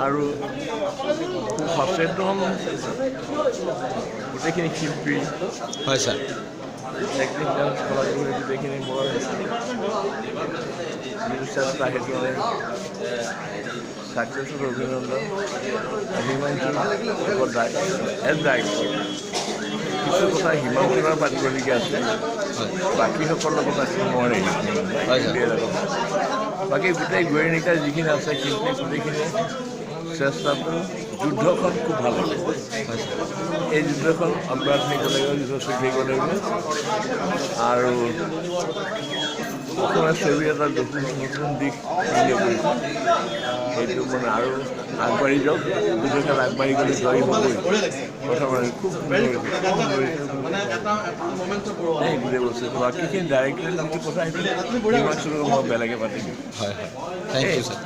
আৰু সচেতন গোটেইখিনি শিল্পী হয় ছাৰ টেকনিকেল গোটেইখিনি বৰ চেষ্টা সেইটো ছাকচেছৰ অভিনন্দন হিমাংশু কিছু কথা হিমাংশুৰ পাতিবলগীয়া আছে বাকীসকলৰ লগত আছে নোৱাৰে বাকী গোটেই গোয়েনিকা যিখিনি আছে শিল্পী গোটেইখিনি চেষ্টাটো যুদ্ধখন খুব ভাল লাগে এই যুদ্ধখন অব্যাহত থাকিব লাগিব যুদ্ধ চলি থাকিব লাগিব আৰু অসমীয়া ছবি এটা নতুন দিশ সেইটো মানে আৰু আগবাঢ়ি যাওক যুদ্ধখন আগবাঢ়ি গ'লে জয়ী হ'বই কথা মানে খুব গোটেই বস্তুটো বাকীখিনি ডাইৰেক্টলি যিটো কথা সেইটো হিমাংশুৰ মই বেলেগে পাতিম হয় হয় থেংক ইউ ছাৰ